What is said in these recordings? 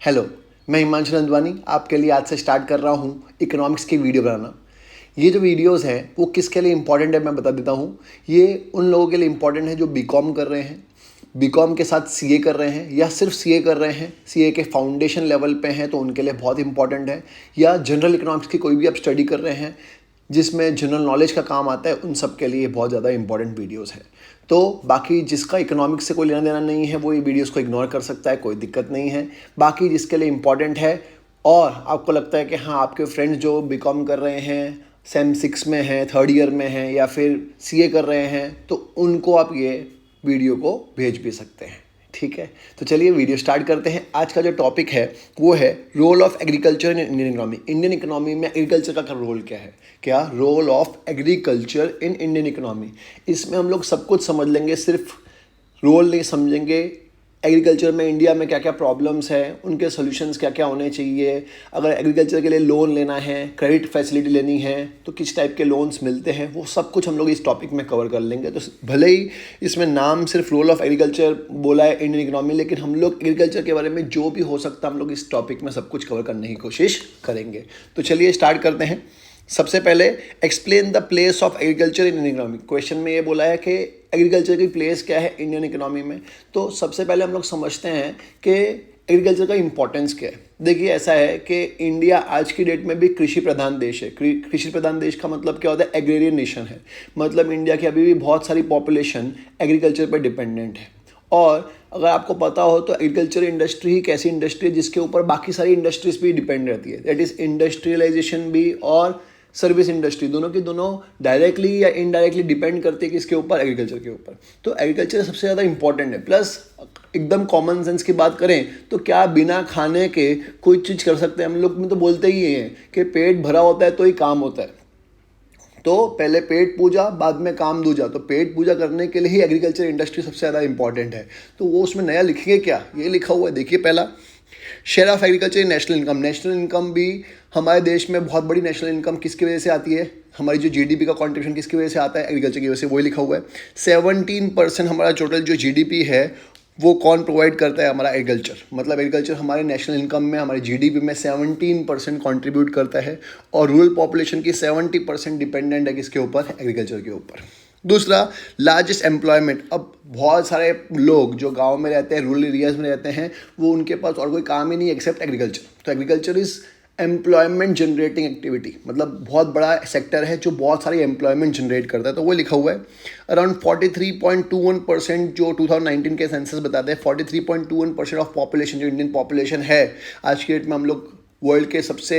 Hello, मैं हिमांशु नंदवानी आपके लिए आज से स्टार्ट कर रहा हूँ इकोनॉमिक्स की वीडियो बनाना। ये जो वीडियोस हैं वो किसके लिए इम्पॉर्टेंट है मैं बता देता हूँ। ये उन लोगों के लिए इम्पॉर्टेंट है जो बीकॉम कर रहे हैं, बीकॉम के साथ सीए कर रहे हैं या सिर्फ सीए कर रहे हैं, सीए के फाउंडेशन लेवल पे हैं तो उनके लिए बहुत इंपॉर्टेंट है, या जनरल इकोनॉमिक्स की कोई भी आप स्टडी कर रहे हैं जिसमें जनरल नॉलेज का काम आता है, उन सब के लिए बहुत ज़्यादा इंपॉर्टेंट वीडियोस है। तो बाकी जिसका इकोनॉमिक्स से कोई लेना देना नहीं है वो ये वीडियोस को इग्नोर कर सकता है, कोई दिक्कत नहीं है। बाकी जिसके लिए इम्पॉर्टेंट है और आपको लगता है कि हाँ आपके फ्रेंड्स जो बीकॉम कर रहे हैं, सेम 6 में हैं, थर्ड ईयर में हैं या फिर सीए कर रहे हैं, तो उनको आप ये वीडियो को भेज भी सकते हैं। ठीक है, तो चलिए वीडियो स्टार्ट करते हैं। आज का जो टॉपिक है वो है role of agriculture in Indian economy. Indian economy में एग्रीकल्चर का रोल क्या है, क्या role of agriculture in Indian economy. इसमें हम लोग सब कुछ समझ लेंगे, सिर्फ रोल नहीं समझेंगे। एग्रीकल्चर में इंडिया में क्या क्या प्रॉब्लम्स हैं, उनके सॉल्यूशंस क्या क्या होने चाहिए, अगर एग्रीकल्चर के लिए लोन लेना है, क्रेडिट फैसिलिटी लेनी है तो किस टाइप के लोन्स मिलते हैं, वो सब कुछ हम लोग इस टॉपिक में कवर कर लेंगे। तो भले ही इसमें नाम सिर्फ रोल ऑफ एग्रीकल्चर बोला है इंडियन इकोनॉमी, लेकिन हम लोग एग्रीकल्चर के बारे में जो भी हो सकता है हम लोग इस टॉपिक में सब कुछ कवर करने की कोशिश करेंगे। तो चलिए स्टार्ट करते हैं। सबसे पहले explain the place of agriculture in Indian economy. Question में ये बोला है कि एग्रीकल्चर की प्लेस क्या है इंडियन इकोनॉमी में। तो सबसे पहले हम लोग समझते हैं कि एग्रीकल्चर का इंपॉर्टेंस क्या है। देखिए ऐसा है कि इंडिया आज की डेट में भी कृषि प्रधान देश है। कृषि प्रधान देश का मतलब क्या होता है, एग्रेरियन नेशन है। मतलब इंडिया की अभी भी बहुत सारी पॉपुलेशन एग्रीकल्चर पर डिपेंडेंट है। और अगर आपको पता हो तो एग्रीकल्चर इंडस्ट्री ही एक ऐसी इंडस्ट्री है जिसके ऊपर बाकी सारी इंडस्ट्रीज भी डिपेंड रहती है। दैट इज़ इंडस्ट्रियलाइजेशन भी और सर्विस इंडस्ट्री, दोनों की दोनों डायरेक्टली या इनडायरेक्टली डिपेंड करती है किसके ऊपर, एग्रीकल्चर के ऊपर। तो एग्रीकल्चर सबसे ज़्यादा इंपॉर्टेंट है। प्लस एकदम कॉमन सेंस की बात करें तो क्या बिना खाने के कोई चीज़ कर सकते हैं हम लोग में, तो बोलते ही हैं कि पेट भरा होता है तो ही काम होता है। तो पहले पेट पूजा बाद में काम दूजा। तो पेट पूजा करने के लिए ही एग्रीकल्चर इंडस्ट्री सबसे ज़्यादा इंपॉर्टेंट है। तो वो उसमें नया लिखेंगे क्या, ये लिखा हुआ है देखिए। पहला, share of agriculture in national income. National income भी हमारे देश में बहुत बड़ी नेशनल इनकम किसकी वजह से आती है, हमारी जो जीडीपी का कंट्रीब्यूशन किसकी वजह से आता है, एग्रीकल्चर की वजह से। वही लिखा हुआ है 17% हमारा टोटल जो जीडीपी है वो कौन प्रोवाइड करता है, हमारा एग्रीकल्चर। मतलब एग्रीकल्चर हमारे नेशनल इनकम में, हमारे जीडीपी में 17% कंट्रीब्यूट करता है। और रूरल पॉपुलेशन की 70% डिपेंडेंट है किसके ऊपर, एग्रीकल्चर के ऊपर। दूसरा, लार्जेस्ट एम्प्लॉयमेंट। अब बहुत सारे लोग जो गांव में रहते हैं, रूरल एरियाज में रहते हैं, वो उनके पास और कोई काम ही नहीं एक्सेप्ट एग्रीकल्चर। तो agriculture is employment generating activity, मतलब बहुत बड़ा सेक्टर है जो बहुत सारी एम्प्लॉयमेंट जनरेट करता है। तो वो लिखा हुआ है अराउंड 43.21% जो 2019 के सेंसस बताते हैं। 43.21% ऑफ पॉपुलेशन जो इंडियन पॉपुलेशन है आज की डेट में, हम लोग वर्ल्ड के सबसे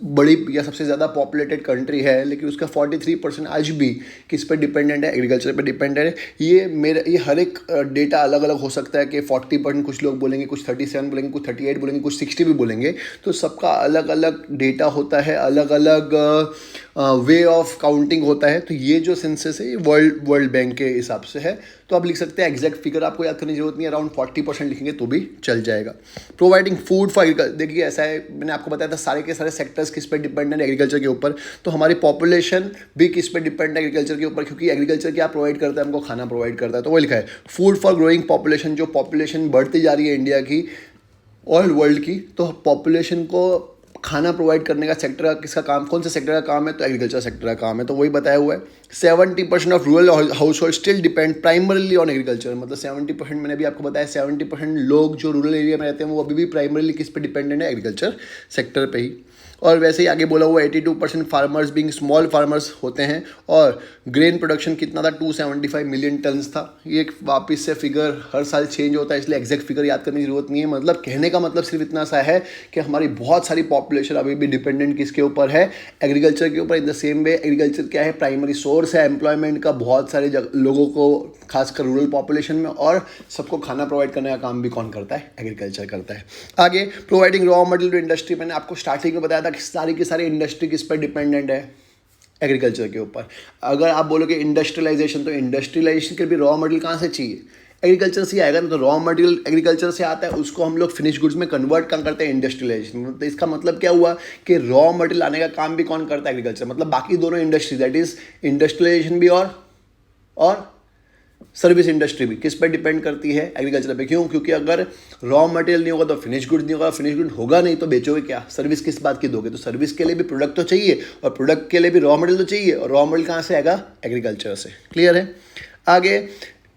बड़ी या सबसे ज़्यादा पॉपुलेटेड कंट्री है, लेकिन उसका 43% आज भी किस पर डिपेंडेंट है, एग्रीकल्चर पर डिपेंडेंट है। ये हर एक डेटा अलग अलग हो सकता है कि 40% कुछ लोग बोलेंगे, कुछ 37 बोलेंगे, कुछ 38 बोलेंगे, कुछ 60 भी बोलेंगे। तो सबका अलग अलग डेटा होता है, अलग अलग वे ऑफ काउंटिंग होता है। तो ये जो सेंसस है ये वर्ल्ड बैंक के हिसाब से है। तो आप लिख सकते हैं, एग्जैक्ट फिगर आपको याद करने की जरूरत नहीं है, अराउंड 40% लिखेंगे तो भी चल जाएगा। Providing food for agriculture. देखिए ऐसा है, मैंने आपको बताया था सारे के सारे सेक्टर्स किस पर डिपेंडेंट है, एग्रीकल्चर के ऊपर। तो हमारी पॉपुलेशन भी किस पर डिपेंड है, एग्रीकल्चर के ऊपर, क्योंकि एग्रीकल्चर क्या प्रोवाइड करता है, हमको खाना प्रोवाइड करता है। तो वो लिखा है फूड फॉर ग्रोइंग पॉपुलेशन। जो पॉपुलेशन बढ़ती जा रही है इंडिया की और वर्ल्ड की, तो पॉपुलेशन को खाना प्रोवाइड करने का सेक्टर का किसका काम, कौन से सेक्टर का काम है, तो एग्रीकल्चर सेक्टर का काम है। तो वही बताया हुआ है 70% of rural house hold still depend primarily on agriculture. मतलब 70%, मैंने भी आपको बताया 70% लोग जो रूरल एरिया में रहते हैं वो अभी भी प्राइमरीली किस पे डिपेंडेंट है, एग्रीकल्चर सेक्टर पे ही। और वैसे ही आगे बोला हुआ 82% फार्मर्स बीइंग स्मॉल फार्मर्स होते हैं। और ग्रेन प्रोडक्शन कितना था, 275 मिलियन टन्स था। ये वापस से फिगर हर साल चेंज होता है, इसलिए एग्जैक्ट फिगर याद करने की जरूरत नहीं है। मतलब कहने का मतलब सिर्फ इतना सा है कि हमारी बहुत सारी पॉपुलेशन अभी भी डिपेंडेंट किसके ऊपर है, एग्रीकल्चर के ऊपर। In the same way agriculture क्या है, प्राइमरी सोर्स है एम्प्लॉयमेंट का बहुत सारे लोगों को, खासकर रूरल पॉपुलेशन में। और सबको खाना प्रोवाइड करने का काम भी कौन करता है, एग्रीकल्चर करता है। आगे providing raw material to industry. मैंने आपको स्टार्टिंग में बताया था कि सारी की सारी इंडस्ट्री किस पर डिपेंडेंट है, एग्रीकल्चर के ऊपर। अगर आप बोलोगे इंडस्ट्रियलाइजेशन, तो इंडस्ट्रियलाइजेशन के भी रॉ मटेरियल कहाँ से चाहिए, एग्रीकल्चर से आएगा ना। तो रॉ मटेरियल एग्रीकल्चर से आता है, उसको हम लोग फिनिश गुड्स में कन्वर्ट कहाँ करते हैं, इंडस्ट्रियलाइजेशन। तो इसका मतलब क्या हुआ कि रॉ मटेरियल आने का काम भी कौन करता है, एग्रीकल्चर। मतलब बाकी दोनों इंडस्ट्री, दैट इज इंडस्ट्रियलाइजेशन भी और सर्विस इंडस्ट्री भी किस पे डिपेंड करती है? एग्रीकल्चर पे। क्यों? क्योंकि अगर रॉ मटेरियल नहीं होगा तो फिनिश गुड नहीं होगा, फिनिश गुड होगा नहीं तो बेचोगे क्या? सर्विस किस बात की दोगे? तो सर्विस के लिए भी प्रोडक्ट तो चाहिए और प्रोडक्ट के लिए भी रॉ मटेरियल तो चाहिए, और रॉ मटेरियल कहाँ से आएगा? एग्रीकल्चर से। क्लियर है? आगे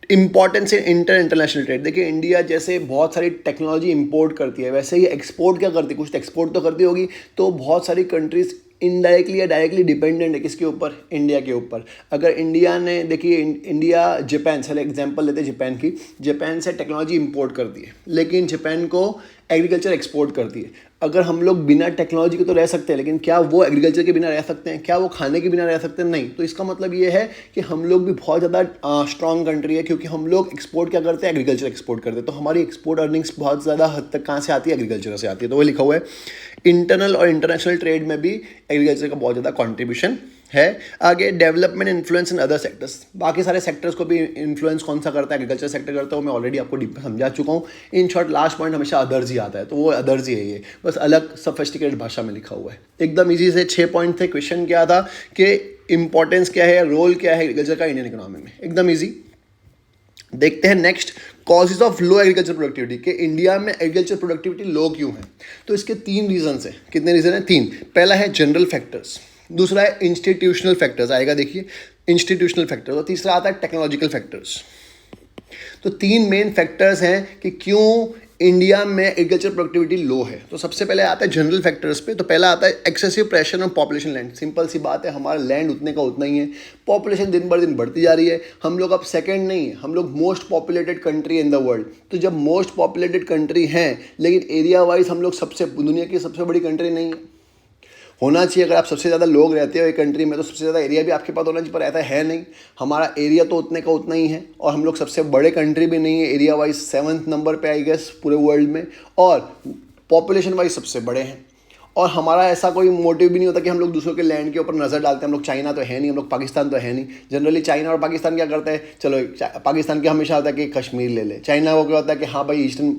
इंपॉर्टेंस इन इंटरनेशनल ट्रेड। देखिए इंडिया जैसे बहुत सारी टेक्नोलॉजी इंपोर्ट करती है, वैसे ही एक्सपोर्ट क्या करती है? कुछ एक्सपोर्ट तो करती होगी। तो बहुत सारी कंट्रीज इनडायरेक्टली या डायरेक्टली डिपेंडेंट है किसके ऊपर? इंडिया के ऊपर। अगर इंडिया ने, देखिए इंडिया जापान, चलो एग्जांपल लेते हैं जापान की। जापान से टेक्नोलॉजी इंपोर्ट करती है, लेकिन जापान को एग्रीकल्चर एक्सपोर्ट करती है। अगर हम लोग बिना टेक्नोलॉजी के तो रह सकते हैं, लेकिन क्या वो एग्रीकल्चर के बिना रह सकते हैं? क्या वो खाने के बिना रह सकते हैं? नहीं। तो इसका मतलब ये है कि हम लोग भी बहुत ज़्यादा स्ट्रॉन्ग कंट्री है, क्योंकि हम लोग एक्सपोर्ट क्या करते हैं? एग्रीकल्चर एक्सपोर्ट करते हैं। तो हमारी एक्सपोर्ट अर्निंग्स बहुत ज़्यादा हद तक कहाँ से आती है? एग्रीकल्चर से आती है। तो वो लिखा हुआ है इंटरनल और इंटरनेशनल ट्रेड में भी एग्रीकल्चर का बहुत ज़्यादा कॉन्ट्रीब्यूशन है। आगे development influence in other sectors. बाकी सारे सेक्टर्स को भी इन्फ्लुएंस कौन सा करता है? एग्रीकल्चर सेक्टर करता है। वो मैं ऑलरेडी आपको डीप में समझा चुका हूँ। इन शॉर्ट लास्ट पॉइंट हमेशा अदर्स ही आता है, तो वो अदर्स ही है, ये बस अलग सोफिस्टिकेटेड भाषा में लिखा हुआ है। एकदम ईजी से 6 पॉइंट थे। क्वेश्चन क्या था कि इंपॉर्टेंस क्या है, रोल क्या है एग्रीकल्चर का इंडियन इकोनॉमी में। एकदम ईजी। देखते हैं next, causes of low agriculture productivity. कि इंडिया में एग्रीकल्चर प्रोडक्टिविटी लो क्यों है? तो इसके 3 रीजंस हैं। कितने रीजन हैं? 3। पहला है जनरल फैक्टर्स, दूसरा है इंस्टीट्यूशनल फैक्टर्स आएगा, देखिए इंस्टीट्यूशनल फैक्टर्स, और तीसरा आता है टेक्नोलॉजिकल फैक्टर्स। तो 3 मेन फैक्टर्स हैं कि क्यों इंडिया में एग्रीकल्चर प्रोडक्टिविटी लो है। तो सबसे पहले आता है जनरल फैक्टर्स पे। तो पहला आता है excessive pressure on population land. Simple सी बात है, हमारा लैंड उतने का उतना ही है, पॉपुलेशन दिन बर दिन बढ़ती जा रही है। हम लोग अब सेकंड नहीं है, हम लोग most populated country in the world. तो जब मोस्ट पॉपुलेटेड कंट्री हैं, लेकिन एरिया वाइज हम लोग सबसे दुनिया की सबसे बड़ी कंट्री नहीं है। होना चाहिए, अगर आप सबसे ज़्यादा लोग रहते हो एक कंट्री में तो सबसे ज़्यादा एरिया भी आपके पास होना चाहिए, पर ऐसा है नहीं। हमारा एरिया तो उतने का उतना ही है, और हम लोग सबसे बड़े कंट्री भी नहीं है, एरिया वाइज 7th नंबर पे आई गेस पूरे वर्ल्ड में, और पॉपुलेशन वाइज सबसे बड़े हैं। और हमारा ऐसा कोई मोटिव भी नहीं होता कि हम लोग दूसरों के लैंड के ऊपर नज़र डालते हैं। हम लोग चाइना तो है नहीं, हम लोग पाकिस्तान तो है नहीं। जनरली चाइना और पाकिस्तान क्या करते हैं? चलो पाकिस्तान के हमेशा होता है कि कश्मीर ले ले, चाइना को क्या होता है कि हाँ भाई ईस्टर्न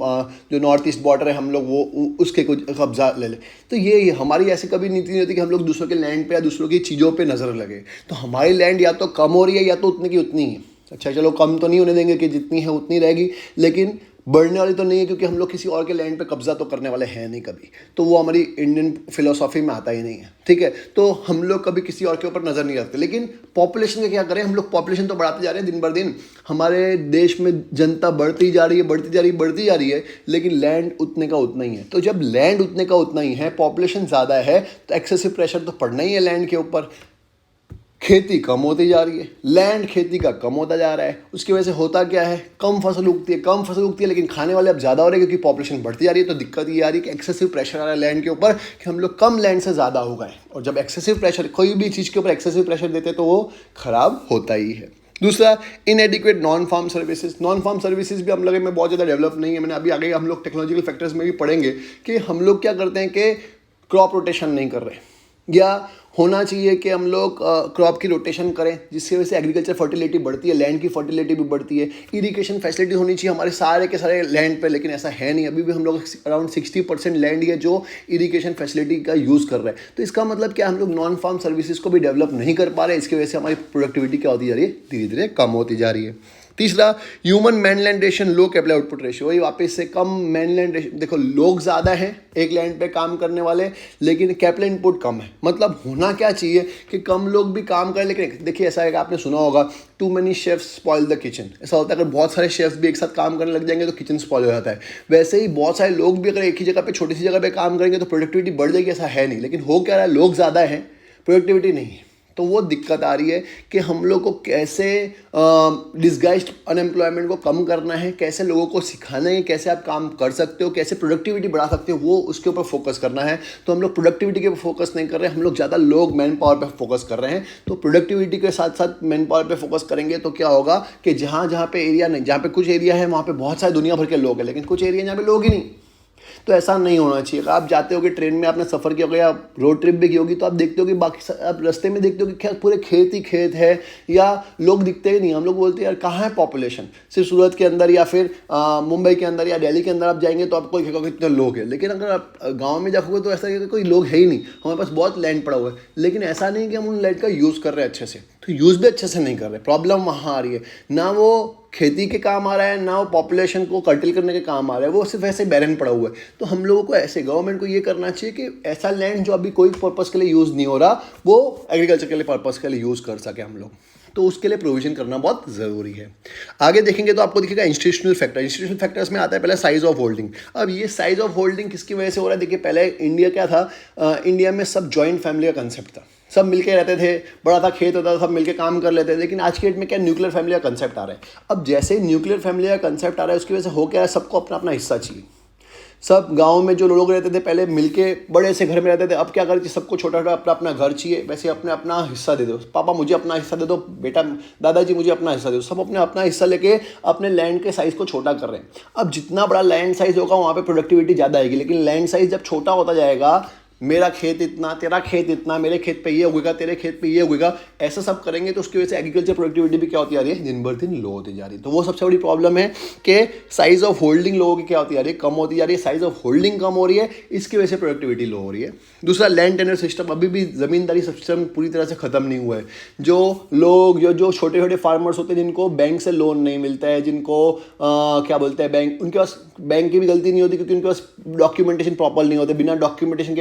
जो नॉर्थ ईस्ट बॉर्डर है हम लोग वो उसके कुछ कब्जा ले ले। तो ये हमारी ऐसी कभी नीति नहीं होती कि हम लोग दूसरों के लैंड पर या दूसरों की चीज़ों पर नज़र लगे। तो हमारी लैंड या तो कम हो रही है या तो उतनी की उतनी है। अच्छा चलो, कम तो नहीं होने देंगे कि जितनी है उतनी रहेगी, लेकिन बढ़ने वाली तो नहीं है, क्योंकि हम लोग किसी और के लैंड पे कब्जा तो करने वाले हैं नहीं कभी। तो वो हमारी इंडियन फिलोसॉफी में आता ही नहीं है। ठीक है, तो हम लोग कभी किसी और के ऊपर नज़र नहीं रखते। लेकिन पॉपुलेशन का क्या करें? हम लोग पॉपुलेशन तो बढ़ाते जा रहे हैं दिन बर दिन, हमारे देश में जनता बढ़ती जा रही है, बढ़ती जा रही है, बढ़ती जा रही है, लेकिन लैंड उतने का उतना ही है। तो जब लैंड उतने का उतना ही है, पॉपुलेशन ज़्यादा है, तो एक्सेसिव प्रेशर तो पड़ना ही है लैंड के ऊपर। खेती कम होती जा रही है, लैंड खेती का कम होता जा रहा है, उसकी वजह से होता क्या है? कम फसल उगती है, कम फसल उगती है, लेकिन खाने वाले अब ज़्यादा हो रहे हैं क्योंकि पॉपुलेशन बढ़ती जा रही है। तो दिक्कत ये आ रही है कि एक्सेसिव प्रेशर आ रहा है लैंड के ऊपर कि हम लोग कम लैंड से ज़्यादा हो गए। और जब एक्सेसिव प्रेशर, कोई भी चीज़ के ऊपर एक्सेसिव प्रेशर देते हैं तो वो खराब होता ही है। दूसरा, inadequate non farm services. Non farm services भी हम लोग में बहुत ज़्यादा डेवलप नहीं है। मैंने अभी आगे हम लोग टेक्नोलॉजिकल फैक्टर्स में भी पढ़ेंगे कि हम लोग क्या करते हैं कि क्रॉप रोटेशन नहीं कर रहे, या होना चाहिए कि हम लोग क्रॉप की रोटेशन करें, जिसकी वजह से एग्रीकल्चर फर्टिलिटी बढ़ती है, लैंड की फर्टिलिटी भी बढ़ती है। इरिगेशन फैसिलिटी होनी चाहिए हमारे सारे के सारे लैंड पे, लेकिन ऐसा है नहीं। अभी भी हम लोग अराउंड 60% लैंड है जो इरिगेशन फैसिलिटी का यूज़ कर रहे हैं। तो इसका मतलब क्या, हम लोग नॉन फार्म सर्विसेज को भी डेवलप नहीं कर पा रहे। इसकी वजह से हमारी प्रोडक्टिविटी क्या होती जा रही है? धीरे धीरे कम होती जा रही है। तीसरा, ह्यूमन मैनलैंड रेशन, लो कैपिटल आउटपुट रेशियो। वही वापस से कम मैनलैंड रेशियो। देखो लोग ज़्यादा हैं एक लैंड पे काम करने वाले, लेकिन कैपिटल इनपुट कम है। मतलब होना क्या चाहिए कि कम लोग भी काम करें, लेकिन देखिए ऐसा है कि आपने सुना होगा too many chefs spoil the kitchen. ऐसा होता है अगर बहुत सारे शेफ्स भी एक साथ काम करने लग जाएंगे तो किचन स्पॉइल हो जाता है। वैसे ही बहुत सारे लोग भी अगर एक ही जगह पे, छोटी सी जगह पे काम करेंगे तो प्रोडक्टिविटी बढ़ जाएगी, ऐसा है नहीं। लेकिन हो क्या रहा है, लोग ज़्यादा हैं, प्रोडक्टिविटी नहीं है। तो वो दिक्कत आ रही है कि हम लोग को कैसे डिस्गाइज्ड अनएम्प्लॉयमेंट को कम करना है, कैसे लोगों को सिखाना है, कैसे आप काम कर सकते हो, कैसे प्रोडक्टिविटी बढ़ा सकते हो, वो उसके ऊपर फोकस करना है। तो हम लोग प्रोडक्टिविटी के ऊपर फोकस नहीं कर रहे हैं, हम लोग ज़्यादा लोग मैन पावर पे फोकस कर रहे हैं। तो प्रोडक्टिविटी के साथ साथ मैन पावर पे फोकस करेंगे तो क्या होगा कि जहाँ जहाँ पे एरिया नहीं, जहाँ पे कुछ एरिया है वहाँ पे बहुत सारे दुनिया भर के लोग हैं, लेकिन कुछ एरिया जहाँ पे लोग ही नहीं। तो ऐसा नहीं होना चाहिए। अगर आप जाते हो कि ट्रेन में आपने सफ़र किया होगा या रोड ट्रिप भी की होगी, तो आप देखते हो कि बाकी आप रास्ते में देखते हो कि क्या पूरे खेत ही खेत है, या लोग दिखते ही नहीं। हम लोग बोलते हैं यार कहाँ है पॉपुलेशन? सिर्फ सूरत के अंदर या फिर मुंबई के अंदर या दिल्ली के अंदर आप जाएंगे तो आपको दिखेगा कितने लोग हैं, लेकिन अगर आप गाँव में जाओगे तो ऐसा कोई लोग है ही नहीं। हमारे पास बहुत लैंड पड़ा हुआ है, लेकिन ऐसा नहीं कि हम उन लैंड का यूज़ कर रहे हैं अच्छे से। तो यूज़ भी अच्छे से नहीं कर रहे। प्रॉब्लम वहाँ आ रही है, ना वो खेती के काम आ रहा है, ना वो पॉपुलेशन को कर्टेल करने के काम आ रहा है, वो सिर्फ ऐसे बैरन पड़ा हुआ है। तो हम लोगों को ऐसे गवर्नमेंट को ये करना चाहिए कि ऐसा लैंड जो अभी कोई पर्पज़ के लिए यूज़ नहीं हो रहा, वो एग्रीकल्चर के लिए पर्पज़ के लिए यूज़ कर सके हम लोग। तो उसके लिए प्रोविजन करना बहुत ज़रूरी है। आगे देखेंगे तो आपको दिखेगा इंस्टीट्यूशनल फैक्टर। इंस्टीट्यूशनल फैक्टर्स में आता है पहले साइज ऑफ होल्डिंग। अब ये साइज ऑफ होल्डिंग किसकी वजह से हो रहा है? देखिए, पहले इंडिया क्या था, इंडिया में सब जॉइंट फैमिली का कंसेप्ट था, सब मिलके रहते थे, बड़ा था खेत होता था, सब मिलके काम कर लेते थे। लेकिन आज की डेट में क्या न्यूक्लियर फैमिली का कंसेप्ट आ रहा है। अब जैसे न्यूक्लियर फैमिली का कंसेप्ट आ रहा है, उसकी वजह से हो क्या है, सबको अपना अपना हिस्सा चाहिए। सब गांव में जो लोग रहते थे पहले मिलके बड़े से घर में रहते थे, अब क्या करते, सबको छोटा छोटा अपना अपना घर चाहिए। वैसे अपने अपना हिस्सा दे दो, पापा मुझे अपना हिस्सा दे दो, बेटा दादाजी मुझे अपना हिस्सा दे दो। सब अपने अपना हिस्सा लेके अपने लैंड के साइज़ को छोटा कर रहे हैं। अब जितना बड़ा लैंड साइज़ होगा वहाँ पे प्रोडक्टिविटी ज़्यादा आएगी, लेकिन लैंड साइज़ जब छोटा होता जाएगा, मेरा खेत इतना, तेरा खेत इतना, मेरे खेत पे ये उगेगा, तेरे खेत पे ये उगेगा, ऐसा सब करेंगे तो उसकी वजह से एग्रीकल्चर प्रोडक्टिविटी भी क्या होती जा रही है, दिन भर दिन लो होती जा रही है। तो वो सबसे बड़ी प्रॉब्लम है कि साइज ऑफ होल्डिंग लोगों की क्या होती जा रही है, कम होती जा रही है। साइज ऑफ होल्डिंग कम हो रही है, इसकी वजह से प्रोडक्टिविटी लो हो रही है। दूसरा, लैंड टेनर सिस्टम, अभी भी ज़मींदारी सिस्टम पूरी तरह से ख़त्म नहीं हुआ है। जो लोग जो छोटे छोटे फार्मर्स होते हैं, जिनको बैंक से लोन नहीं मिलता है, जिनको क्या बोलते हैं, बैंक, उनके पास बैंक की भी गलती नहीं होती क्योंकि उनके पास डॉक्यूमेंटेशन प्रॉपर नहीं होते। बिना डॉक्यूमेंटेशन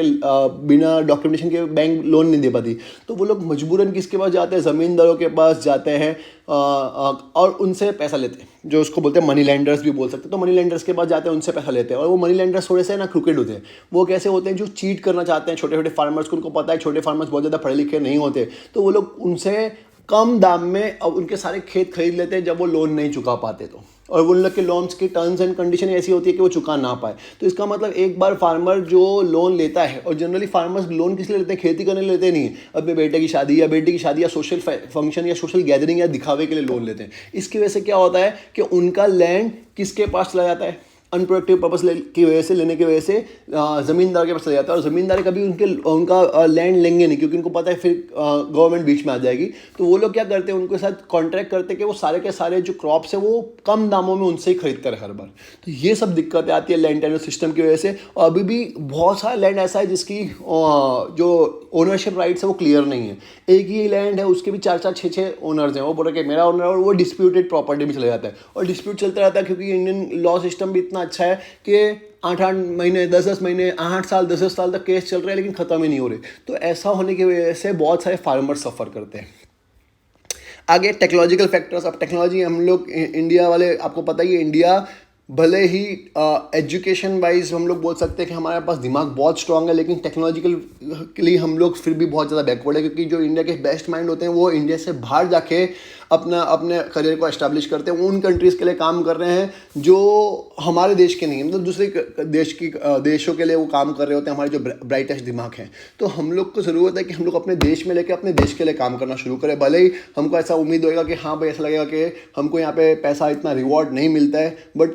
के बैंक लोन नहीं दे पाती। तो वो लोग मजबूरन किसके पास जाते हैं, ज़मींदारों के पास जाते हैं और उनसे पैसा लेते हैं, जो उसको बोलते हैं मनी लैंडर्स भी बोल सकते हैं। तो मनी लैंडर्स के पास जाते हैं, उनसे पैसा लेते हैं। और वो मनी लैंडर्स थोड़े से ना क्रिकेट होते हैं। वो कैसे होते हैं, जो चीट करना चाहते हैं छोटे छोटे फार्मर्स को। उनको पता है छोटे फार्मर्स बहुत ज़्यादा पढ़े लिखे नहीं होते, तो वो लोग उनसे कम दाम में अब उनके सारे खेत खरीद लेते हैं जब वो लोन नहीं चुका पाते तो। और उन लोग के लोन्स की टर्म्स एंड कंडीशन ऐसी होती है कि वो चुका ना पाए। तो इसका मतलब एक बार फार्मर जो लोन लेता है, और जनरली फार्मर्स लोन किस लिए लेते हैं, खेती करने लेते नहीं, अपने बेटे की शादी या बेटी की शादी या सोशल फंक्शन या सोशल गैदरिंग या दिखावे के लिए लोन लेते हैं। इसकी वजह से क्या होता है कि उनका लैंड किसके पास चला जाता है, अनप्रोडक्टिव पर्पस की वजह से, लेने की वजह से ज़मींदार के पास चला जाता है। और ज़मींदार कभी उनका लैंड लेंगे नहीं, क्योंकि उनको पता है फिर गवर्नमेंट बीच में आ जाएगी। तो वो लोग क्या करते हैं, उनके साथ कॉन्ट्रैक्ट करते हैं कि वो सारे के सारे जो क्रॉप्स है वो कम दामों में उनसे ही खरीदते हैं हर बार। तो ये सब दिक्कतें आती है लैंड टेनर सिस्टम की वजह से। और अभी भी बहुत सारा लैंड ऐसा है जिसकी जो ओनरशिप राइट्स है वो क्लियर नहीं है। एक ही लैंड है, उसके भी 4-4, 6-6 ओनर्स हैं। वो बोल रहे कि मेरा ओनर, और वो डिस्प्यूटेड प्रॉपर्टी में चला जाता है और डिस्प्यूट चलता रहता है, क्योंकि इंडियन लॉ सिस्टम भी इतना अच्छा है कि 8-8 महीने, 10-10 महीने, 8 साल, 10-10 साल तक केस चल रहे हैं, लेकिन ख़त्म ही नहीं हो रहे। तो ऐसा होने की वजह से बहुत सारे फार्मर सफ़र करते हैं। आगे टेक्नोलॉजिकल फैक्टर्स। अब टेक्नोलॉजी, हम लोग इंडिया वाले, आपको पता ही है, इंडिया भले ही एजुकेशन वाइज हम लोग बोल सकते हैं कि हमारे पास दिमाग बहुत स्ट्रांग है, लेकिन टेक्नोलॉजिकली हम लोग फिर भी बहुत ज़्यादा बैकवर्ड है। क्योंकि जो इंडिया के बेस्ट माइंड होते हैं वो इंडिया से बाहर जाके अपने करियर को एस्टैब्लिश करते हैं। उन कंट्रीज़ के लिए काम कर रहे हैं जो हमारे देश के नहीं है, मतलब दूसरे देशों के लिए वो काम कर रहे होते हैं, हमारे जो ब्राइटेस्ट दिमाग हैं। तो हम लोग को ज़रूरत है कि हम लोग अपने देश में लेके अपने देश के लिए काम करना शुरू करें। भले ही हमको ऐसा उम्मीद होगा कि हाँ भाई, ऐसा लगेगा कि हमको यहाँ पे पैसा इतना रिवॉर्ड नहीं मिलता है, बट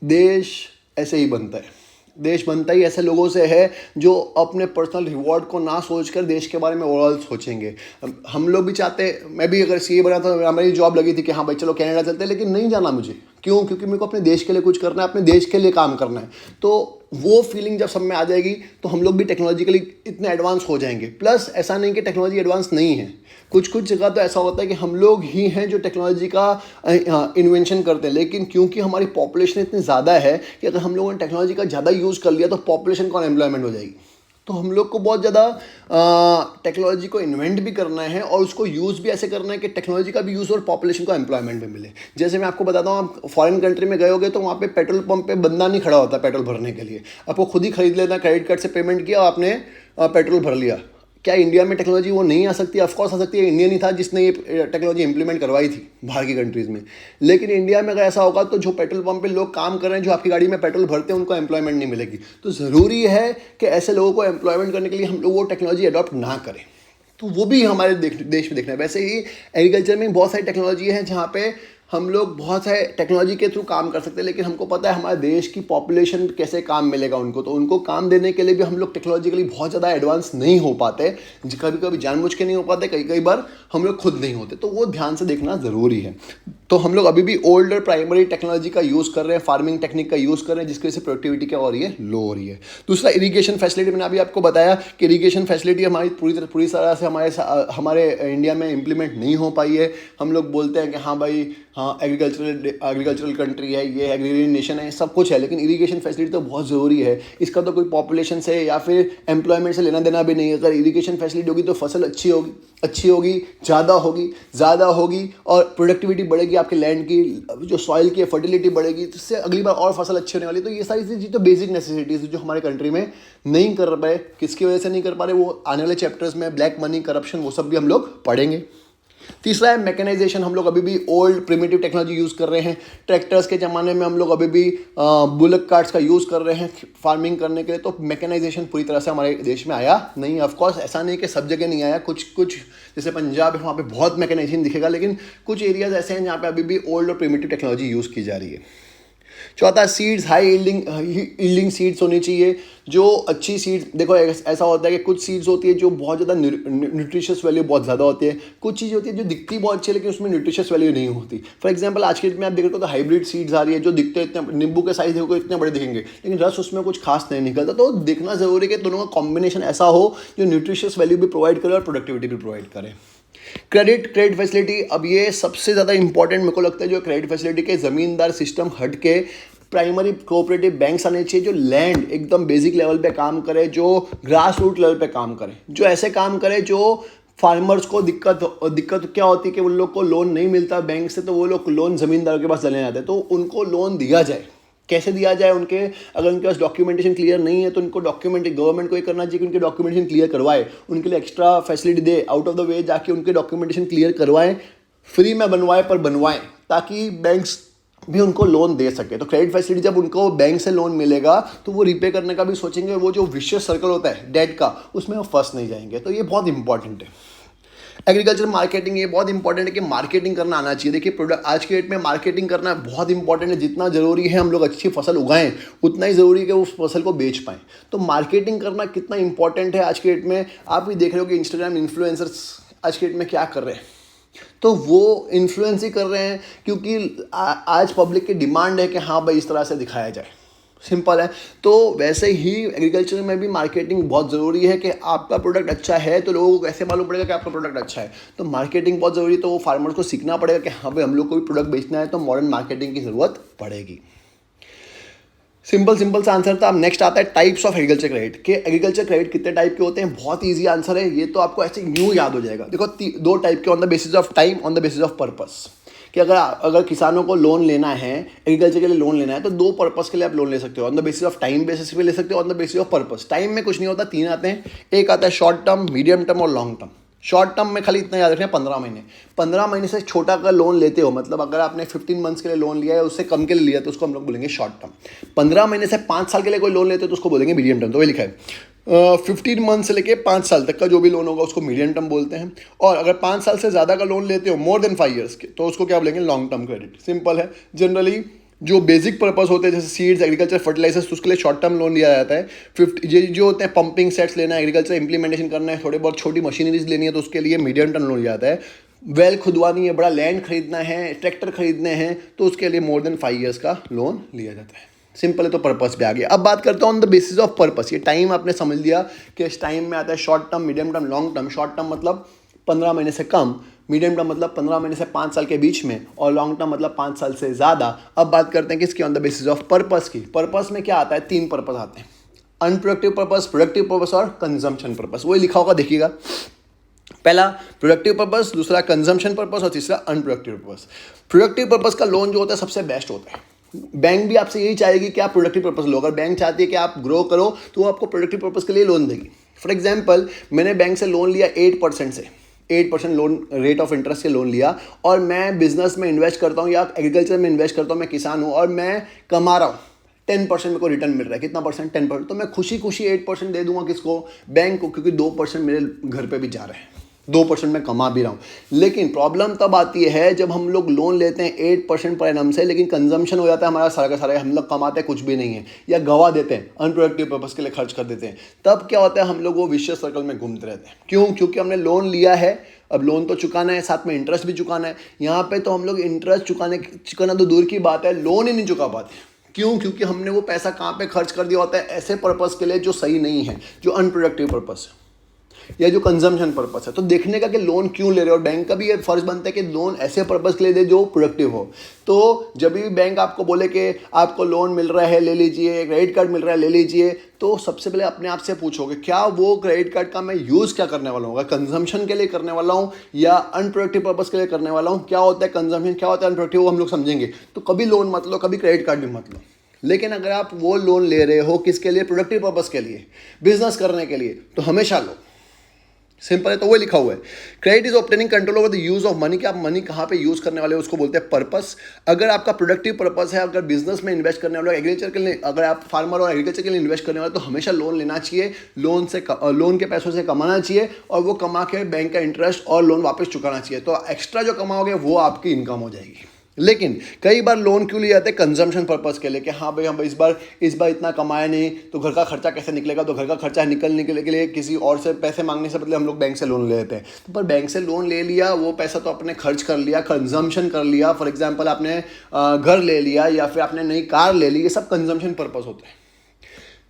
देश ऐसे ही बनता है। देश बनता ही ऐसे लोगों से है जो अपने पर्सनल रिवॉर्ड को ना सोचकर देश के बारे में ओवरऑल सोचेंगे। हम लोग भी चाहते हैं, मैं भी अगर सीए बना तो हमारी जॉब लगी थी कि हाँ भाई चलो कनाडा चलते हैं, लेकिन नहीं जाना मुझे। क्यों? क्योंकि मेरे को अपने देश के लिए कुछ करना है, अपने देश के लिए काम करना है। तो वो फीलिंग जब सब में आ जाएगी तो हम लोग भी टेक्नोलॉजिकली इतने एडवांस हो जाएंगे। प्लस ऐसा नहीं कि टेक्नोलॉजी एडवांस नहीं है, कुछ जगह तो ऐसा होता है कि हम लोग ही हैं जो टेक्नोलॉजी का इन्वेंशन करते हैं। लेकिन क्योंकि हमारी पॉपुलेशन इतनी ज़्यादा है कि अगर हम लोगों ने टेक्नोलॉजी का ज़्यादा यूज़ कर लिया तो पॉपुलेशन को अनएम्प्लॉयमेंट हो जाएगी। तो हम लोग को बहुत ज़्यादा टेक्नोलॉजी को इन्वेंट भी करना है और उसको यूज़ भी ऐसे करना है कि टेक्नोलॉजी का भी यूज़ और पॉपुलेशन को एम्प्लॉयमेंट भी मिले। जैसे मैं आपको बताता हूँ, आप फॉरेन कंट्री में गए होगे तो वहाँ पे पेट्रोल पंप पे बंदा नहीं खड़ा होता पेट्रोल भरने के लिए, आपको खुद ही खरीद लेना, क्रेडिट कार्ड से पेमेंट किया और आपने पेट्रोल भर लिया। क्या इंडिया में टेक्नोलॉजी वो नहीं आ सकती? ऑफकोर्स आ सकती है। इंडिया नहीं था जिसने ये टेक्नोलॉजी इंप्लीमेंट करवाई थी बाहर की कंट्रीज़ में। लेकिन इंडिया में अगर ऐसा होगा तो जो पेट्रोल पंप पे लोग काम कर रहे हैं, जो आपकी गाड़ी में पेट्रोल भरते हैं, उनको एम्प्लॉयमेंट नहीं मिलेगी। तो ज़रूरी है कि ऐसे लोगों को एम्प्लॉयमेंट करने के लिए हम लोग वो टेक्नोलॉजी अडॉप्ट ना करें। तो वो भी हमारे देश में देखना है। वैसे ही एग्रीकल्चर में बहुत सारी टेक्नोलॉजी है जहाँ पे हम लोग बहुत सारे टेक्नोलॉजी के थ्रू काम कर सकते हैं, लेकिन हमको पता है हमारे देश की पॉपुलेशन कैसे काम मिलेगा उनको, तो उनको काम देने के लिए भी हम लोग टेक्नोलॉजिकली बहुत ज़्यादा एडवांस नहीं हो पाते, कभी कभी जानबूझ के नहीं हो पाते, कई कई बार हम लोग खुद नहीं होते, तो वो ध्यान से देखना ज़रूरी है। तो हम लोग अभी भी ओल्ड और प्राइमरी टेक्नोलॉजी का यूज़ कर रहे हैं, फार्मिंग टेक्निक का यूज़ कर रहे हैं, जिसकी वजह से प्रोडक्टिविटी क्या हो रही है, लो हो रही है। दूसरा इरीगेशन फैसिलिटी, मैंने अभी आपको बताया कि इरीगेशन फैसिलिटी हमारी पूरी तरह से हमारे इंडिया में इम्प्लीमेंट नहीं हो पाई है। हम लोग बोलते हैं कि हाँ भाई, हाँ एग्रीकल्चरल कंट्री है, ये एग्रीरियन नेशन है, सब कुछ है, लेकिन इरीगेशन फैसिलिटी तो बहुत ज़रूरी है। इसका तो कोई पॉपुलेशन से या फिर एम्प्लॉयमेंट से लेना देना भी नहीं है। अगर इरीगेशन फैसिलिटी होगी तो फसल अच्छी होगी, ज़्यादा होगी और प्रोडक्टिविटी बढ़ेगी, आपके लैंड की जो सॉइल की फर्टिलिटी बढ़ेगी, तो इससे अगली बार और फसल अच्छी होने वाली है। तो ये सारी चीज़ तो बेसिक नेसेसिटीज़ जो हमारे कंट्री में नहीं कर पाए, किसकी वजह से नहीं कर पा रहे, वो आने वाले चैप्टर्स में ब्लैक मनी, करप्शन, वो सब भी हम लोग पढ़ेंगे। तीसरा है मैकेनाइजेशन। हम लोग अभी भी ओल्ड प्रिमिटिव टेक्नोलॉजी यूज़ कर रहे हैं। ट्रैक्टर्स के ज़माने में हम लोग अभी भी बुलक कार्ट्स का यूज़ कर रहे हैं फार्मिंग करने के लिए। तो मैकेनाइजेशन पूरी तरह से हमारे देश में आया नहीं। ऑफकोर्स ऐसा नहीं कि सब जगह नहीं आया, कुछ जैसे पंजाब है वहाँ पे बहुत मैकेनाइजेशन दिखेगा, लेकिन कुछ एरियाज ऐसे हैं जहाँ पे अभी भी ओल्ड और प्रिमिटिव टेक्नोलॉजी यूज़ की जा रही है। चौथा, सीड्स, हाई यील्डिंग सीड्स होनी चाहिए, जो अच्छी सीड्स। देखो ऐसा होता है कि कुछ सीड्स होती है जो बहुत ज़्यादा न्यूट्रिशियस वैल्यू बहुत ज़्यादा होती है, कुछ चीज़ होती है जो दिखती बहुत अच्छी है लेकिन उसमें न्यूट्रिशियस वैल्यू नहीं होती। फॉर एग्जांपल आज के डेट में आप देख रहे हो तो हाइब्रिड सीड्स आ रही है जो दिखते इतने, नींबू के साइज देखो इतने बड़े दिखेंगे लेकिन रस उसमें कुछ खास नहीं निकलता। तो देखना ज़रूरी है कि दोनों का कॉम्बिनेशन ऐसा हो जो न्यूट्रिशियस वैल्यू भी प्रोवाइड करे और प्रोडक्टिविटी भी प्रोवाइड करे। क्रेडिट फैसिलिटी, अब ये सबसे ज़्यादा इंपॉर्टेंट मेरे को लगता है। जो क्रेडिट फैसिलिटी के ज़मींदार सिस्टम हट के प्राइमरी कोऑपरेटिव बैंक्स आने चाहिए, जो लैंड एकदम बेसिक लेवल पे काम करे, जो ग्रास रूट लेवल पे काम करे, जो ऐसे काम करे जो फार्मर्स को दिक्कत क्या होती है कि उन लोग को लोन नहीं मिलता बैंक से, तो वो लोग लोन ज़मींदारों के पास चले जाते हैं। तो उनको लोन दिया जाए, कैसे दिया जाए, अगर उनके पास डॉक्यूमेंटेशन क्लियर नहीं है तो उनको गवर्नमेंट को ये करना चाहिए कि उनके डॉक्यूमेंटेशन क्लियर करवाए, उनके लिए extra facility they, out of the way जाके उनके डॉक्यूमेंटेशन क्लियर करवाएं, फ्री में बनवाएं पर बनवाएं, ताकि बैंक्स भी उनको लोन दे सके। तो क्रेडिट फैसिलिटी जब उनको बैंक से लोन मिलेगा तो वो रिपे करने का भी सोचेंगे, वो जो विशियस सर्कल होता है डेट का, उसमें वो फंस नहीं जाएंगे। तो ये बहुत इंपॉर्टेंट है। एग्रीकल्चर मार्केटिंग, ये बहुत इंपॉर्टेंट है कि मार्केटिंग करना आना चाहिए। देखिए प्रोडक्ट आज के डेट में मार्केटिंग करना बहुत इंपॉर्टेंट है। जितना ज़रूरी है हम लोग अच्छी फसल उगाएं, उतना ही ज़रूरी है कि उस फसल को बेच पाएँ। तो मार्केटिंग करना कितना इंपॉर्टेंट है आज के डेट में। आप भी देख रहे हो कि इंस्टाग्राम इन्फ्लुएंसर्स आज के डेट में क्या कर रहे हैं, तो वो इन्फ्लुएंस ही कर रहे हैं क्योंकि आज पब्लिक की डिमांड है कि हाँ भाई इस तरह से दिखाया जाए, सिंपल है। तो वैसे ही एग्रीकल्चर में भी मार्केटिंग बहुत ज़रूरी है कि आपका प्रोडक्ट अच्छा है तो लोगों को कैसे मालूम पड़ेगा कि आपका प्रोडक्ट अच्छा है। तो मार्केटिंग बहुत ज़रूरी है। तो वो फार्मर्स को सीखना पड़ेगा कि हाँ भाई हम लोग को भी प्रोडक्ट बेचना है तो मॉडर्न मार्केटिंग की ज़रूरत पड़ेगी। सिंपल सा आंसर था। अब नेक्स्ट आता है टाइप्स ऑफ एग्रीकल्चर क्रेडिट, के एग्रीकल्चर क्रेडिट कितने टाइप के होते हैं। बहुत इजी आंसर है ये, तो आपको ऐसे न्यू याद हो जाएगा। देखो दो टाइप के, on the basis of time, on the basis of purpose. कि अगर किसानों को लोन लेना है, एग्रीकल्चर के लिए लोन लेना है, तो दो पर्पस के लिए आप लोन ले सकते हो। On the basis of time basis पे ले सकते हो, on the basis of purpose. Time में कुछ नहीं होता, तीन आते हैं। एक आता है शॉर्ट टर्म, मीडियम टर्म और लॉन्ग टर्म। शॉर्ट टर्म में खाली इतना याद रखना है 15 महीने से छोटा का लोन लेते हो, मतलब अगर आपने 15 मंथ्स के लिए लोन लिया है, उससे कम के लिए लिया तो उसको हम लोग बोलेंगे शॉर्ट टर्म। 15 महीने से 5 साल के लिए कोई लोन लेते हो तो उसको बोलेंगे मीडियम टर्म। तो वही लिखा है 15 मंथ से लेके 5 साल तक का जो भी लोन होगा उसको मीडियम टर्म बोलते हैं। और अगर 5 साल से ज़्यादा का लोन लेते हो, मोर देन 5 ईयर्स के, तो उसको क्या बोलेंगे, लॉन्ग टर्म क्रेडिट। सिंपल है। जनरली जो बेसिक पर्पस होते हैं जैसे सीड्स, एग्रीकल्चर, फर्टिलाइजर्स, तो उसके लिए शॉर्ट टर्म लोन लिया जाता है। 50 जो होते हैं पंपिंग सेट्स लेना है, एग्रीकल्चर इंप्लीमेंटेशन करना है, थोड़े बहुत छोटी मशीनरीज लेनी है, तो उसके लिए मीडियम टर्म लोन लिया जाता है। वेल खुदवानी है, बड़ा लैंड खरीदना है, ट्रैक्टर खरीदने हैं, तो उसके लिए मोर देन 5 ईयर्स का लोन लिया जाता है। सिंपल है। तो पर्पस पे आ गया। अब बात करता हूँ on the basis of purpose. ये टाइम आपने समझ लिया कि इस टाइम में आता है short term, medium term, long term. Short term मतलब 15 महीने से कम, मीडियम टर्म मतलब 15 महीने से 5 साल के बीच में, और लॉन्ग टर्म मतलब 5 साल से ज़्यादा। अब बात करते हैं किसकी, on the basis of purpose की। पर्पस में क्या आता है, 3 पर्पस आते हैं, अनप्रोडक्टिव पर्पस, प्रोडक्टिव पर्पस और कंजम्पशन पर्पस। वही लिखा होगा, देखिएगा। पहला प्रोडक्टिव पर्पस, दूसरा कंजम्पशन पर्पस और तीसरा अनप्रोडक्टिव पर्पस। प्रोडक्टिव पर्पस का लोन जो होता है सबसे बेस्ट होता है। बैंक भी आपसे यही चाहेगी कि आप प्रोडक्टिव पर्पस लो। अगर बैंक चाहती है कि आप ग्रो करो तो वो आपको प्रोडक्टिव पर्पस के लिए लोन देगी। फॉर एग्जांपल, मैंने बैंक से लोन लिया 8% से, 8% लोन रेट ऑफ इंटरेस्ट से लोन लिया, और मैं बिजनेस में इन्वेस्ट करता हूँ या एग्रीकल्चर में इन्वेस्ट करता हूँ, मैं किसान हूँ और मैं कमा रहा हूँ, 10% मेरे को रिटर्न मिल रहा है। कितना परसेंट, 10%। तो मैं खुशी खुशी 8% दे दूंगा किसको, बैंक को, क्योंकि 2% मेरे घर पे भी जा रहे हैं। 2% मैं कमा भी रहा हूँ। लेकिन प्रॉब्लम तब आती है जब हम लोग लोन लेते हैं 8% पर एनम से, लेकिन कंजम्पशन हो जाता है हमारा सारा का सारा, हम लोग कमाते कुछ भी नहीं है या गवा देते हैं, अनप्रोडक्टिव पर्पस के लिए खर्च कर देते हैं। तब क्या होता है, हम लोग वो विशियस सर्कल में घूमते रहते हैं। क्यों? क्योंकि हमने लोन लिया है, अब लोन तो चुकाना है, साथ में इंटरेस्ट भी चुकाना है। यहाँ पे तो हम लोग इंटरेस्ट चुकाना तो दूर की बात है, लोन ही नहीं चुका पाते। क्यों? क्योंकि हमने वो पैसा कहाँ पे खर्च कर दिया होता है, ऐसे पर्पस के लिए जो सही नहीं है, जो अनप्रोडक्टिव पर्पस है या जो कंजम्पशन पर्पस है। तो देखने का कि लोन क्यों ले रहे हो, बैंक का भी ये फर्ज बनता है कि लोन ऐसे पर्पस के लिए दे जो प्रोडक्टिव हो। तो जब भी बैंक आपको बोले कि आपको लोन मिल रहा है ले लीजिए, क्रेडिट कार्ड मिल रहा है ले लीजिए, तो सबसे पहले अपने आप से पूछोगे क्या वो क्रेडिट कार्ड का मैं यूज़ क्या करने वाला हूँ, कंजम्पशन के लिए करने वाला हूँ या अनप्रोडक्टिव पर्पस के लिए करने वाला हूँ। क्या होता है कंजम्पशन, क्या होता है अनप्रोडक्टिव, वो हम लोग समझेंगे। तो कभी लोन मत लो, कभी क्रेडिट कार्ड भी मत लो। लेकिन अगर आप वो लोन ले रहे हो किसके लिए, प्रोडक्टिव पर्पस के लिए, बिजनेस करने के लिए, तो हमेशा लो। सिंपल है, तो वो लिखा हुआ है, credit is obtaining control over the use of money, कि आप मनी कहाँ पे यूज करने वाले हो, उसको बोलते हैं पर्पस। अगर आपका प्रोडक्टिव पर्पस है, अगर बिजनेस में इन्वेस्ट करने वाले, एग्रीकल्चर के लिए, अगर आप फार्मर और एग्रीकल्चर के लिए इन्वेस्ट करने वाले, तो हमेशा लोन लेना चाहिए, लोन के पैसों से कमाना चाहिए और वो कमा के बैंक का इंटरेस्ट और लोन वापस चुकाना चाहिए। तो एक्स्ट्रा जो कमाओगे वो आपकी इनकम हो जाएगी। लेकिन कई बार लोन क्यों लिए जाते हैं, कंजम्पशन पर्पस के लिए, कि हाँ भाई हम इस बार इतना कमाया नहीं तो घर का खर्चा कैसे निकलेगा, तो घर का खर्चा निकलने के लिए किसी और से पैसे मांगने से बदले हम लोग बैंक से लोन ले लेते हैं। तो पर बैंक से लोन ले लिया, वो पैसा तो आपने खर्च कर लिया, कंजम्पशन कर लिया। फॉर एग्जाम्पल आपने घर ले लिया या फिर आपने नई कार ले ली, ये सब कंजम्पशन पर्पस होते हैं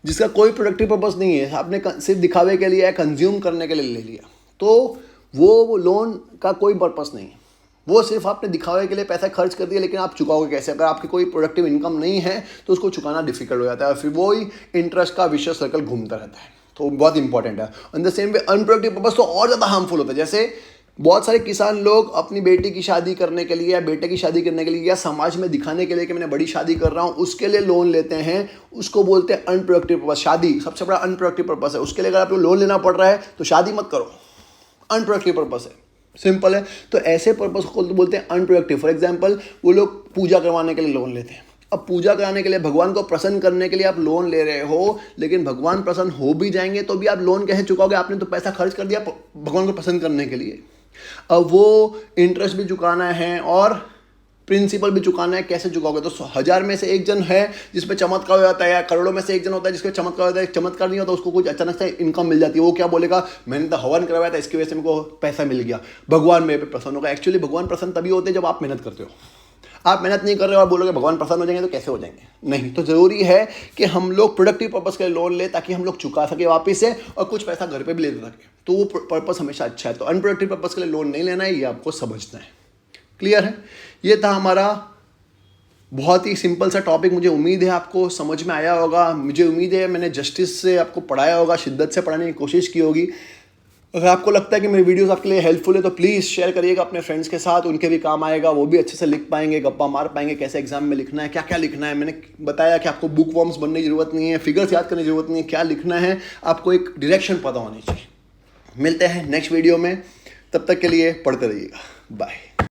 जिसका कोई प्रोडक्टिव पर्पस नहीं है, आपने सिर्फ दिखावे के लिए या कंज्यूम करने के लिए ले लिया। तो वो लोन का कोई पर्पस नहीं है, वो सिर्फ आपने दिखावे के लिए पैसा खर्च कर दिया, लेकिन आप चुकाओगे कैसे? अगर आपकी कोई प्रोडक्टिव इनकम नहीं है तो उसको चुकाना डिफिकल्ट हो जाता है और फिर वो ही इंटरेस्ट का विशेष सर्कल घूमता रहता है। तो बहुत इंपॉर्टेंट है। In the same way unproductive purpose तो और ज़्यादा हार्मफुल होता है। जैसे बहुत सारे किसान लोग अपनी बेटी की शादी करने के लिए या बेटे की शादी करने के लिए या समाज में दिखाने के लिए कि मैंने बड़ी शादी कर रहा हूँ, उसके लिए लोन लेते हैं, उसको बोलते हैं अनप्रोडक्टिव पर्पस। शादी सबसे बड़ा अनप्रोडक्टिव पर्पस है, उसके लिए अगर आपको लोन लेना पड़ रहा है तो शादी मत करो, अनप्रोडक्टिव पर्पस है। सिंपल है। तो ऐसे पर्पस को तो बोलते हैं अनप्रोडक्टिव। फॉर एग्जांपल वो लोग पूजा करवाने के लिए लोन लेते हैं। अब पूजा कराने के लिए, भगवान को प्रसन्न करने के लिए आप लोन ले रहे हो, लेकिन भगवान प्रसन्न हो भी जाएंगे तो भी आप लोन कैसे चुकाओगे? आपने तो पैसा खर्च कर दिया भगवान को प्रसन्न करने के लिए। अब वो इंटरेस्ट भी चुकाना है और प्रिंसिपल भी चुकाना है, कैसे चुकाओगे? तो 1000 में से एक जन है जिसपे चमत्कार हो जाता है, या करोड़ों में से एक जन होता है जिसपे चमत्कार होता है। चमत्कार नहीं होता, उसको कुछ अचानक से इनकम मिल जाती है। वो क्या बोलेगा, मैंने तो हवन करवाया था, इसकी वजह से मेरे को पैसा मिल गया, भगवान मेरे पे प्रसन्न होगा। एक्चुअली भगवान प्रसन्न तभी होते हैं जब आप मेहनत करते हो। आप मेहनत नहीं कर रहे हो और बोलोगे भगवान प्रसन्न हो जाएंगे, तो कैसे हो जाएंगे? नहीं। तो जरूरी है कि हम लोग प्रोडक्टिव पर्पस के लिए लोन ले, ताकि हम लोग चुका सके वापस से और कुछ पैसा घर पे भी ले सके। तो वो पर्पस हमेशा अच्छा है। तो अनप्रोडक्टिव पर्पस के लिए लोन नहीं लेना है, ये आपको समझना है। क्लियर है? ये था हमारा बहुत ही सिंपल सा टॉपिक। मुझे उम्मीद है आपको समझ में आया होगा। मुझे उम्मीद है मैंने जस्टिस से आपको पढ़ाया होगा, शिद्दत से पढ़ाने की कोशिश की होगी। अगर आपको लगता है कि मेरी वीडियोस आपके लिए हेल्पफुल है तो प्लीज़ शेयर करिएगा अपने फ्रेंड्स के साथ, उनके भी काम आएगा, वो भी अच्छे से लिख पाएंगे, गप्पा मार पाएंगे कैसे एग्जाम में लिखना है, क्या क्या लिखना है। मैंने बताया कि आपको बुक वॉर्म्स बनने की ज़रूरत नहीं है, फिगर्स याद करने की ज़रूरत नहीं है, क्या लिखना है आपको एक डायरेक्शन पता होनी चाहिए। मिलते हैं नेक्स्ट वीडियो में, तब तक के लिए पढ़ते रहिएगा। बाय।